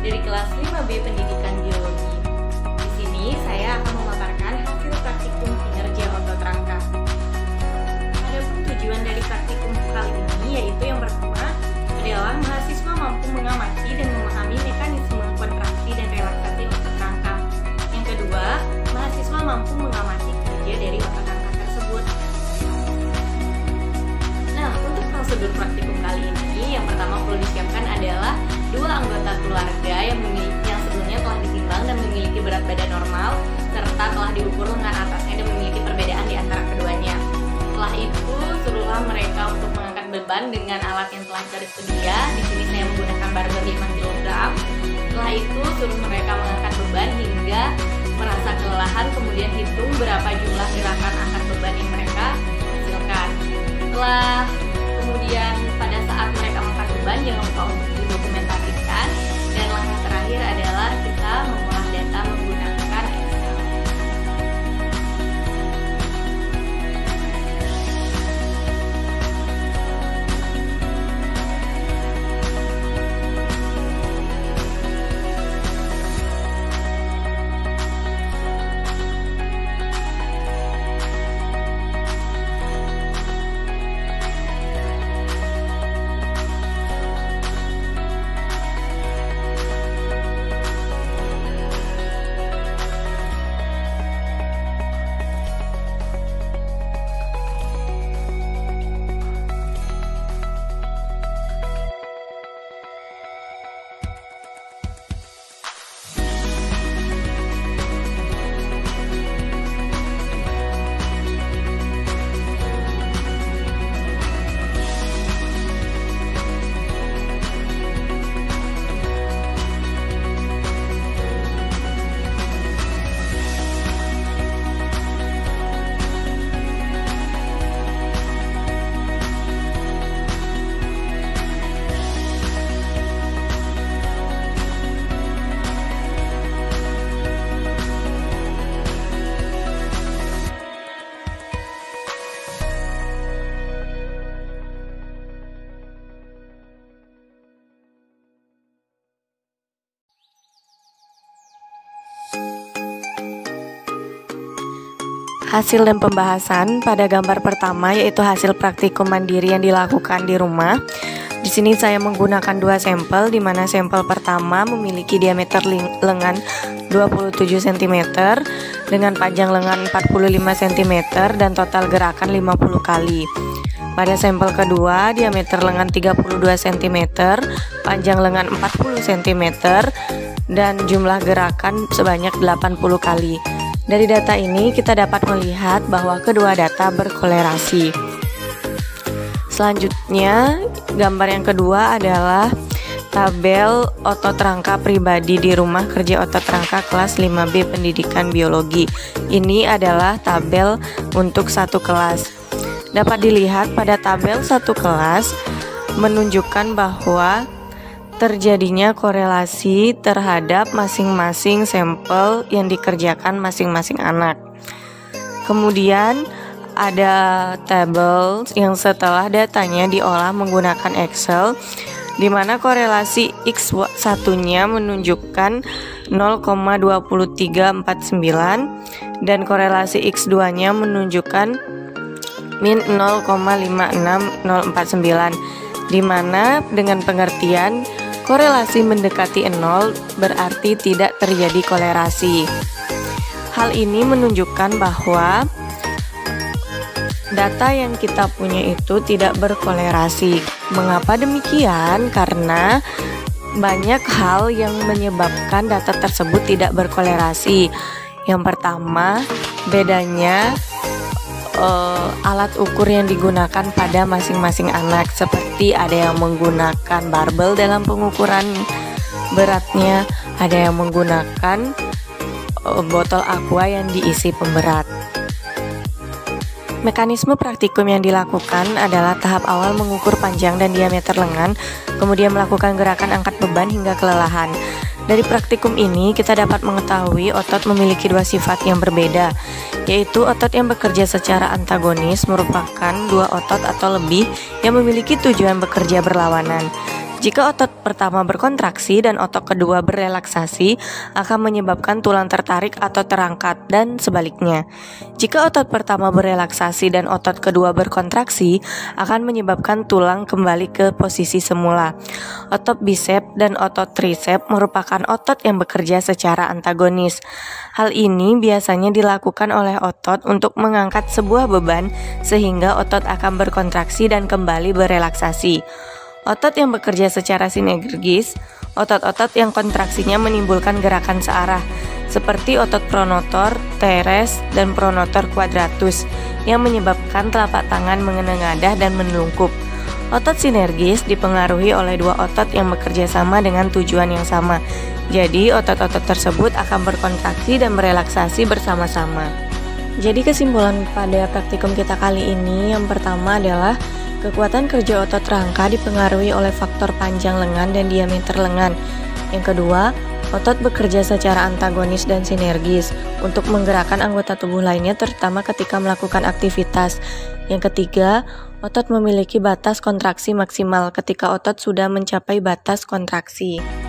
dari kelas 5B Pendidikan Biologi. Di sini saya akan memaparkan hasil praktikum kinerja otot rangka. Adapun tujuan dari praktikum kali ini yaitu yang pertama adalah mahasiswa mampu mengamati dan memahami mekanisme kontraksi dan relaksasi otot rangka. Yang kedua, mahasiswa mampu mengamati kerja dari otot rangka tersebut. Nah, untuk prosedur praktikum kali ini, yang pertama perlu disiapkan adalah dua anggota keluarga yang sebelumnya telah ditimbang dan memiliki berat badan normal, serta telah diukur lengan atasnya dan memiliki perbedaan di antara keduanya. Setelah itu, suruhlah mereka untuk mengangkat beban dengan alat yang telah tersedia. Di sini saya menggunakan barbel 5 kg. Setelah itu, suruh mereka mengangkat beban hingga merasa kelelahan, kemudian hitung berapa jumlah gerakan angkat beban yang mereka hasilkan. Setelah kemudian pada saat mereka mengangkat beban, jangan lupa untuk didokumentasikan. Dan langkah terakhir adalah kita mengolah data menggunakan Excel. Hasil dan pembahasan pada gambar pertama yaitu hasil praktikum mandiri yang dilakukan di rumah. Di sini saya menggunakan dua sampel, di mana sampel pertama memiliki diameter lengan 27 cm dengan panjang lengan 45 cm dan total gerakan 50 kali. Pada sampel kedua, diameter lengan 32 cm, panjang lengan 40 cm dan jumlah gerakan sebanyak 80 kali. Dari data ini kita dapat melihat bahwa kedua data berkolerasi. Selanjutnya, gambar yang kedua adalah tabel otot rangka pribadi di rumah kerja otot rangka kelas 5B Pendidikan Biologi. Ini adalah tabel untuk satu kelas. Dapat dilihat pada tabel satu kelas menunjukkan bahwa terjadinya korelasi terhadap masing-masing sampel yang dikerjakan masing-masing anak. Kemudian ada tabel yang setelah datanya diolah menggunakan Excel, di mana korelasi X1-nya menunjukkan 0,2349 dan korelasi X2-nya menunjukkan min 0,56049, di mana dengan pengertian korelasi mendekati 0 berarti tidak terjadi kolerasi. Hal ini menunjukkan bahwa data yang kita punya itu tidak berkolerasi. Mengapa demikian? Karena banyak hal yang menyebabkan data tersebut tidak berkolerasi. Yang pertama, bedanya alat ukur yang digunakan pada masing-masing anak, seperti ada yang menggunakan barbel dalam pengukuran beratnya, ada yang menggunakan botol aqua yang diisi pemberat. Mekanisme praktikum yang dilakukan adalah tahap awal mengukur panjang dan diameter lengan, kemudian melakukan gerakan angkat beban hingga kelelahan. Dari praktikum ini kita dapat mengetahui otot memiliki dua sifat yang berbeda, yaitu otot yang bekerja secara antagonis merupakan dua otot atau lebih yang memiliki tujuan bekerja berlawanan. Jika otot pertama berkontraksi dan otot kedua berelaksasi, akan menyebabkan tulang tertarik atau terangkat, dan sebaliknya. Jika otot pertama berelaksasi dan otot kedua berkontraksi, akan menyebabkan tulang kembali ke posisi semula. Otot bisep dan otot trisep merupakan otot yang bekerja secara antagonis. Hal ini biasanya dilakukan oleh otot untuk mengangkat sebuah beban sehingga otot akan berkontraksi dan kembali berelaksasi. Otot yang bekerja secara sinergis, otot-otot yang kontraksinya menimbulkan gerakan searah, seperti otot pronotor, teres, dan pronotor quadratus, yang menyebabkan telapak tangan menengadah dan menelungkup. Otot sinergis dipengaruhi oleh dua otot yang bekerja sama dengan tujuan yang sama. Jadi, otot-otot tersebut akan berkontraksi dan merelaksasi bersama-sama. Jadi, kesimpulan pada praktikum kita kali ini yang pertama adalah kekuatan kerja otot rangka dipengaruhi oleh faktor panjang lengan dan diameter lengan. Yang kedua, otot bekerja secara antagonis dan sinergis untuk menggerakkan anggota tubuh lainnya terutama ketika melakukan aktivitas. Yang ketiga, otot memiliki batas kontraksi maksimal ketika otot sudah mencapai batas kontraksi.